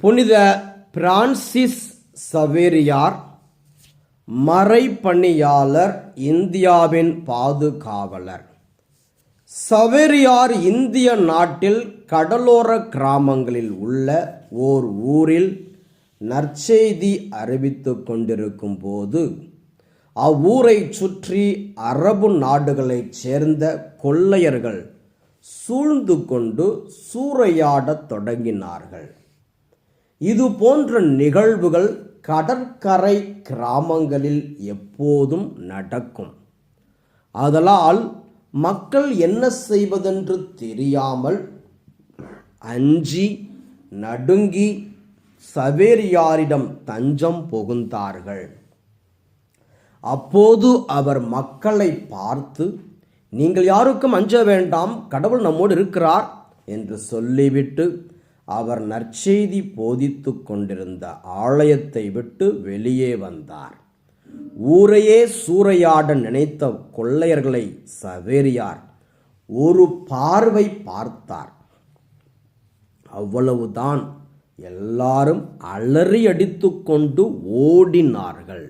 புனித பிரான்சிஸ் சவேரியார் மறைப்பணியாளர், இந்தியாவின் பாதுகாவலர். சவேரியார் இந்திய நாட்டில் கடலோர கிராமங்களில் உள்ள ஓர் ஊரில் நற்செய்தி அறிவித்துக் கொண்டிருக்கும் போது அவ்வூரை சுற்றி அரபு நாடுகளைச் சேர்ந்த கொள்ளையர்கள் சூழ்ந்து கொண்டு சூறையாடத் தொடங்கினார்கள். இது போன்ற நிகழ்வுகள் கடற்கரை கிராமங்களில் எப்போதும் நடக்கும். ஆதலால் மக்கள் என்ன செய்வதென்று தெரியாமல் அஞ்சி நடுங்கி சவேரியாரிடம் தஞ்சம் புகுந்தார்கள். அப்போது அவர் மக்களை பார்த்து, நீங்கள் யாருக்கும் அஞ்ச வேண்டாம், கடவுள் நம்மோடு இருக்கிறார் என்று சொல்லிவிட்டு அவர் நற்செய்தி போதித்து கொண்டிருந்த ஆலயத்தை விட்டு வெளியே வந்தார். ஊரையே சூறையாட நினைத்த கொள்ளையர்களை சவேரியார் ஒரு பார்வை பார்த்தார். அவ்வளவுதான். எல்லாரும் அலறி அடித்து கொண்டு ஓடினார்கள்.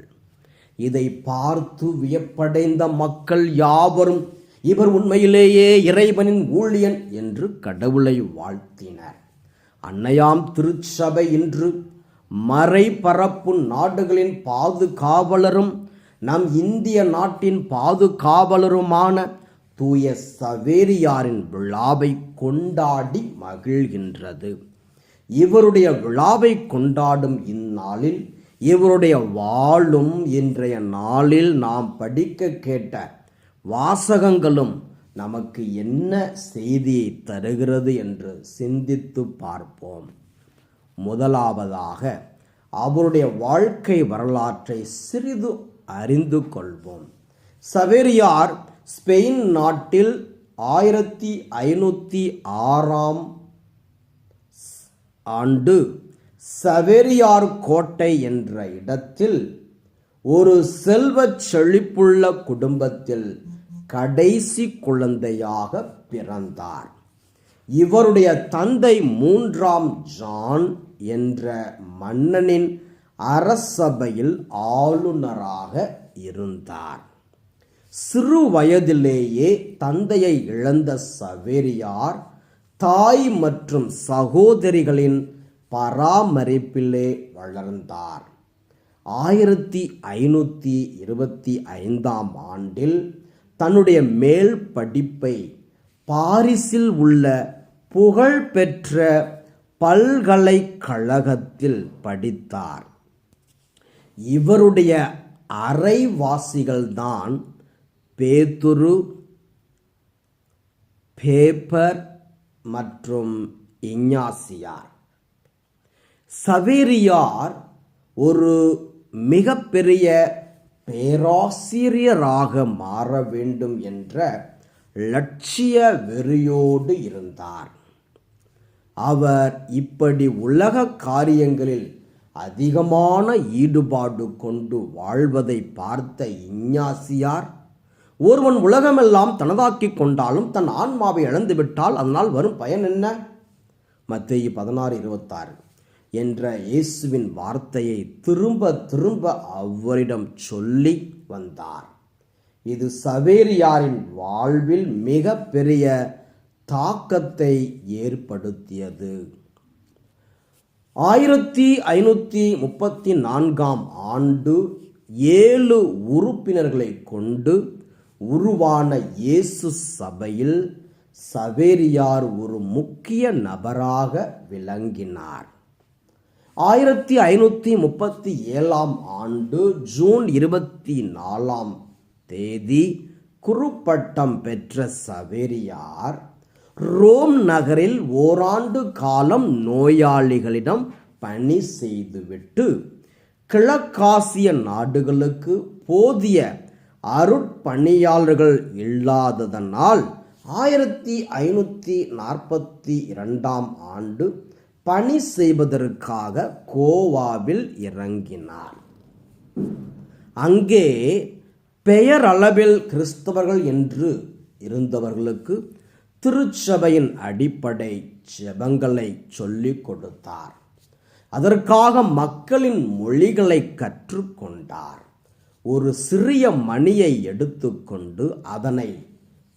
இதை பார்த்து வியப்படைந்த மக்கள் யாவரும் இவர் உண்மையிலேயே இறைவனின் ஊழியன் என்று கடவுளை வாழ்த்தினர். அன்னையாம் திருச்சபை இன்று மறைபரப்பு நாடுகளின் பாதுகாவலரும் நம் இந்திய நாட்டின் பாதுகாவலருமான தூய சவேரியாரின் விழாவை கொண்டாடி மகிழ்கின்றது. இவருடைய விழாவை கொண்டாடும் இந்நாளில் இவருடைய வாழும் இன்றைய நாளில் நாம் படிக்க கேட்ட வாசகங்களும் நமக்கு என்ன செய்தியை தருகிறது என்று சிந்தித்து பார்ப்போம். முதலாவதாக அவருடைய வாழ்க்கை வரலாற்றை சிறிது அறிந்து கொள்வோம். சவேரியார் ஸ்பெயின் நாட்டில் 1506ஆம் ஆண்டு சவேரியார் கோட்டை என்ற இடத்தில் ஒரு செல்வச் செழிப்புள்ள குடும்பத்தில் கடைசி குழந்தையாக பிறந்தார். இவருடைய தந்தை 3ஆம் ஜான் என்ற மன்னனின் அரசபையில் ஆளுநராக இருந்தார். சிறு வயதிலேயே தந்தையை இழந்த சவேரியார் தாய் மற்றும் சகோதரிகளின் பராமரிப்பிலே வளர்ந்தார். 1525ஆம் ஆண்டில் தன்னுடைய மேல் படிப்பை பாரிஸில் உள்ள புகழ்பெற்ற பல்கலைக்கழகத்தில் படித்தார். இவருடைய அரைவாசிகள்தான் பேதுரு, பேப்பர் மற்றும் இஞ்ஞாசியார். சவேரியார் ஒரு மிகப்பெரிய பேராசிரியராக மாற வேண்டும் என்ற லட்சிய வெறியோடு இருந்தார். அவர் இப்படி உலக காரியங்களில் அதிகமான ஈடுபாடு கொண்டு வாழ்வதை பார்த்த இஞ்ஞாசியார், ஒருவன் உலகமெல்லாம் தனதாக்கி கொண்டாலும் தன் ஆன்மாவை இழந்துவிட்டால் அதனால் வரும் பயன் என்ன? மத்தேயு 16:26 என்ற இயேசுவின் வார்த்தையை திரும்ப திரும்ப அவரிடம் சொல்லி வந்தார். இது சவேரியாரின் வாழ்வில் மிக பெரிய தாக்கத்தை ஏற்படுத்தியது. 1534ஆம் ஆண்டு 7 உறுப்பினர்களை கொண்டு உருவான இயேசு சபையில் சவேரியார் ஒரு முக்கிய நபராக விளங்கினார். 1537ஆம் ஆண்டு ஜூன் 24ஆம் தேதி குருப்பட்டம் பெற்ற சவேரியார் ரோம் நகரில் ஓராண்டு காலம் நோயாளிகளிடம் பணி செய்துவிட்டு கிழக்காசிய நாடுகளுக்கு போதிய அருட்பணியாளர்கள் இல்லாததனால் 1542ஆம் ஆண்டு பணி செய்வதற்காக கோவாவில் இறங்கினார். அங்கே பெயரளவில் கிறிஸ்தவர்கள் என்று இருந்தவர்களுக்கு திருச்சபையின் அடிப்படை ஜெபங்களை சொல்லிக் கொடுத்தார். அதற்காக மக்களின் மொழிகளை கற்றுக்கொண்டார். ஒரு சிறிய மணியை எடுத்துக்கொண்டு அதனை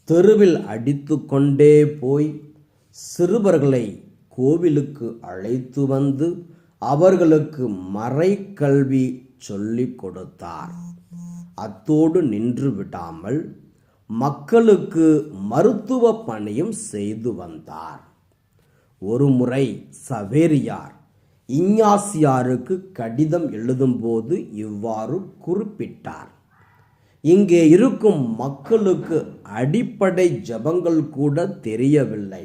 தெருவில் அடித்து கொண்டே போய் சிறுவர்களை கோவிலுக்கு அழைத்து வந்து அவர்களுக்கு மறைக்கல்வி சொல்லிக் கொடுத்தார். அத்தோடு நின்று விடாமல் மக்களுக்கு மருத்துவ பணியும் செய்து வந்தார். ஒருமுறை சவேரியார் இஞ்ஞாசியாருக்கு கடிதம் எழுதும்போது இவ்வாறு குறிப்பிட்டார்: இங்கே இருக்கும் மக்களுக்கு அடிப்படை ஜெபங்கள் கூட தெரியவில்லை.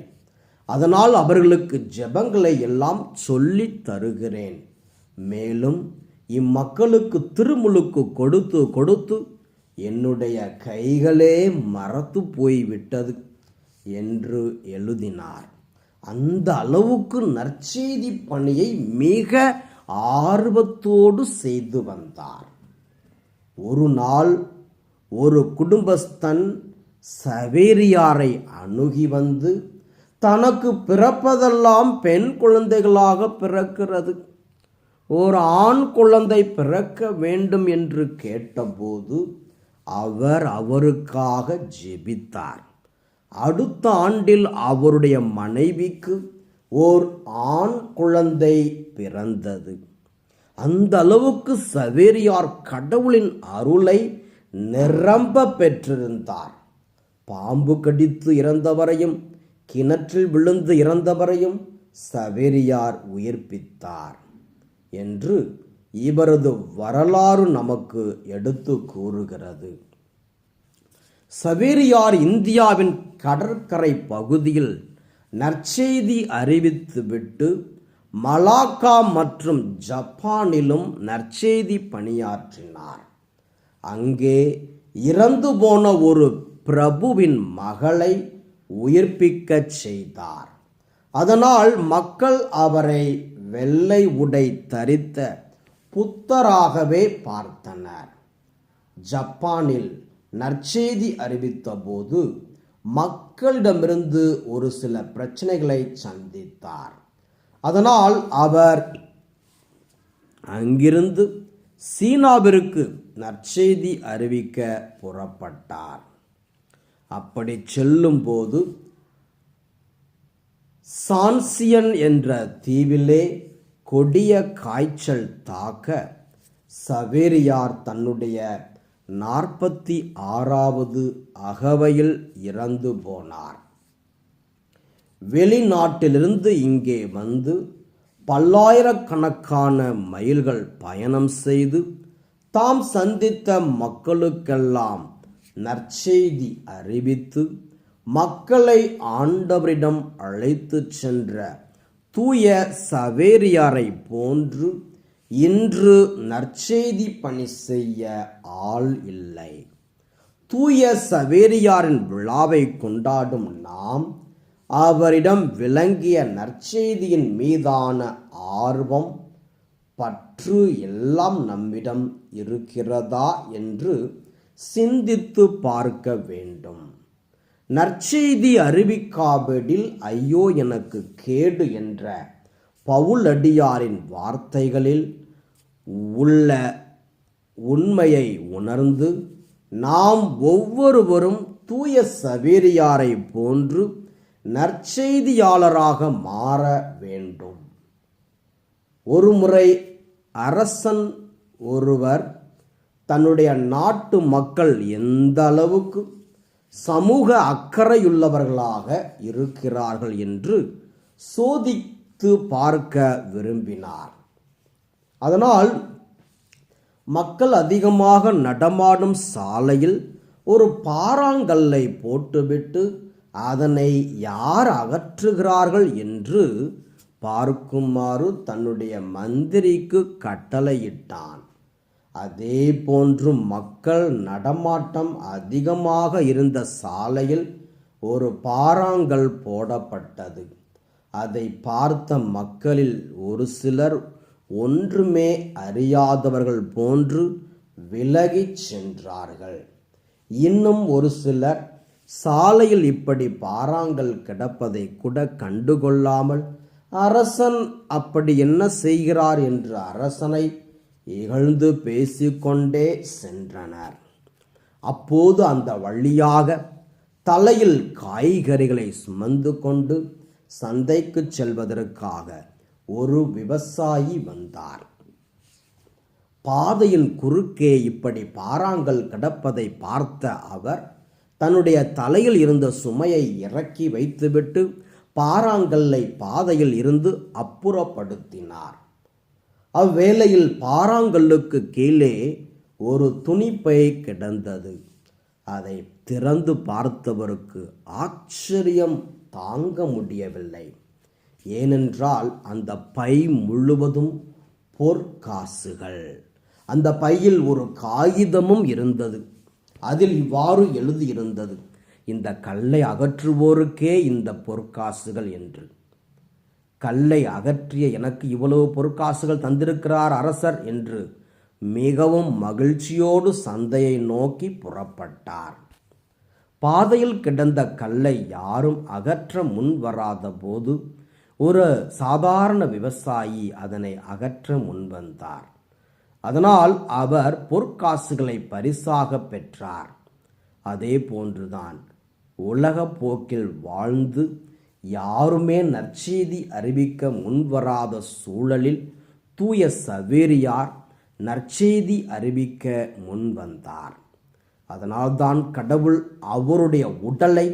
அதனால் அவர்களுக்கு ஜெபங்களை எல்லாம் சொல்லித் தருகிறேன். மேலும் இம்மக்களுக்கு திருமுழுக்கு கொடுத்து கொடுத்து என்னுடைய கைகளே மரத்து போய்விட்டது என்று எழுதினார். அந்த அளவுக்கு நற்செய்தி பணியை மிக ஆர்வத்தோடு செய்து வந்தார். ஒரு நாள் ஒரு குடும்பஸ்தன் சவேரியாரை அணுகி வந்து, தனக்கு பிறப்பதெல்லாம் பெண் குழந்தைகளாக பிறக்கிறது, ஒரு ஆண் குழந்தை பிறக்க வேண்டும் என்று கேட்டபோது அவர் அவருக்காக ஜெபித்தார். அடுத்த ஆண்டில் அவருடைய மனைவிக்கு ஓர் ஆண் குழந்தை பிறந்தது. அந்த அளவுக்கு சவேரியார் கடவுளின் அருளை நிரம்ப பெற்றிருந்தார். பாம்பு கடித்து இறந்தவரையும் கிணற்றில் விழுந்து இறந்தவரையும் சவேரியார் உயிர்ப்பித்தார் என்று இவரது வரலாறு நமக்கு எடுத்து கூறுகிறது. சவேரியார் இந்தியாவின் கடற்கரை பகுதியில் நற்செய்தி அறிவித்துவிட்டு மலாக்கா மற்றும் ஜப்பானிலும் நற்செய்தி பணியாற்றினார். அங்கே இறந்து போன ஒரு பிரபுவின் மகளை உயிர்ப்பிக்கச் செய்தார். அதனால் மக்கள் அவரை வெள்ளை உடை தரித்த புத்தராகவே பார்த்தனர். ஜப்பானில் நற்செய்தி அறிவித்த போது மக்களிடமிருந்து ஒரு சில பிரச்சனைகளை சந்தித்தார். அதனால் அவர் அங்கிருந்து சீனாவிற்கு நற்செய்தி அறிவிக்க புறப்பட்டார். அப்படி செல்லும் போது சான்சியன் என்ற தீவிலே கொடிய காய்ச்சல் தாக்க சவேரியார் தன்னுடைய 46வது அகவையில் இறந்து போனார். வெளிநாட்டிலிருந்து இங்கே வந்து பல்லாயிரக்கணக்கான மைல்கள் பயணம் செய்து தாம் சந்தித்த மக்களுக்கெல்லாம் நற்செய்தி அறிவித்து மக்களை ஆண்டவரிடம் அழைத்து சென்ற தூய சவேரியாரை போன்று இன்று நற்செய்தி பணி செய்ய ஆள் இல்லை. தூய சவேரியாரின் விழாவை கொண்டாடும் நாம் அவரிடம் விளங்கிய நற்செய்தியின் மீதான ஆர்வம், பற்று எல்லாம் நம்மிடம் இருக்கிறதா என்று சிந்தித்து பார்க்க வேண்டும். நற்செய்தி அறிவிக்காவிடில் ஐயோ எனக்கு கேடு என்ற பவுலடியாரின் வார்த்தைகளில் உள்ள உண்மையை உணர்ந்து நாம் ஒவ்வொருவரும் தூய சவேரியாரை போன்று நற்செய்தியாளராக மாற வேண்டும். ஒருமுறை அரசன் ஒருவர் தன்னுடைய நாட்டு மக்கள் எந்த அளவுக்கு சமூக அக்கறையுள்ளவர்களாக இருக்கிறார்கள் என்று சோதித்து பார்க்க விரும்பினார். அதனால் மக்கள் அதிகமாக நடமாடும் சாலையில் ஒரு பாறாங்கல்லை போட்டுவிட்டு அதனை யார் அகற்றுகிறார்கள் என்று பார்க்குமாறு தன்னுடைய மந்திரிக்கு கட்டளையிட்டான். அதே போன்று மக்கள் நடமாட்டம் அதிகமாக இருந்த சாலையில் ஒரு பாறாங்கல் போடப்பட்டது. அதை பார்த்த மக்களில் ஒரு சிலர் ஒன்றுமே அறியாதவர்கள் போன்று விலகிச் சென்றார்கள். இன்னும் ஒரு சிலர் சாலையில் இப்படி பாறாங்கல் கிடப்பதை கூட கண்டுகொள்ளாமல் அரசன் அப்படி என்ன செய்கிறார் என்று அரசனை இகழ்ந்து பேசிக்கொண்டே சென்றனர். அப்போது அந்த வழியாக தலையில் காய்கறிகளை சுமந்து கொண்டு சந்தைக்கு செல்வதற்காக ஒரு விவசாயி வந்தார். பாதையின் குறுக்கே இப்படி பாறாங்கல் கிடப்பதை பார்த்த அவர் தன்னுடைய தலையில் இருந்த சுமையை இறக்கி வைத்துவிட்டு பாறாங்கல்லை பாதையில் இருந்து அப்புறப்படுத்தினார். அவ்வேளையில் பாறாங்கல்லுக்கு கீழே ஒரு துணிப்பை கிடந்தது. அதை திறந்து பார்த்தவருக்கு ஆச்சரியம் தாங்க முடியவில்லை. ஏனென்றால் அந்த பை முழுவதும் பொற்காசுகள். அந்த பையில் ஒரு காகிதமும் இருந்தது. அதில் இவ்வாறு எழுதியிருந்தது: இந்த கல்லை அகற்றுவோருக்கே இந்த பொற்காசுகள் என்று. கல்லை அகற்றிய எனக்கு இவ்வளவு பொற்காசுகள் தந்திருக்கிறார் அரசர் என்று மிகவும் மகிழ்ச்சியோடு சந்தையை நோக்கி புறப்பட்டார். பாதையில் கிடந்த கல்லை யாரும் அகற்ற முன் வராத போது ஒரு சாதாரண விவசாயி அதனை அகற்ற முன்வந்தார். அதனால் அவர் பொற்காசுகளை பரிசாக பெற்றார். அதே போன்றுதான் உலக போக்கில் வாழ்ந்து யாருமே நற்செய்தி அறிவிக்க முன்வராத சூழலில் தூய சவேரியார் நற்செய்தி அறிவிக்க முன்வந்தார். அதனால்தான் கடவுள் அவருடைய உடலை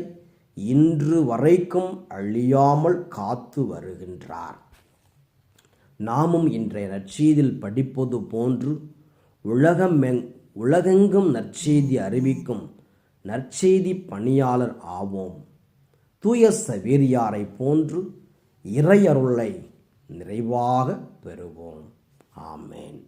இன்று வரைக்கும் அழியாமல் காத்து வருகின்றார். நாமும் இன்றைய நற்செய்தியில் படிப்பது போன்று உலகெங்கும் நற்செய்தி அறிவிக்கும் நற்செய்தி பணியாளர் ஆவோம். தூய சவேரியாரை போன்று இறையருளை நிறைவாக பெறுவோம். ஆமேன்.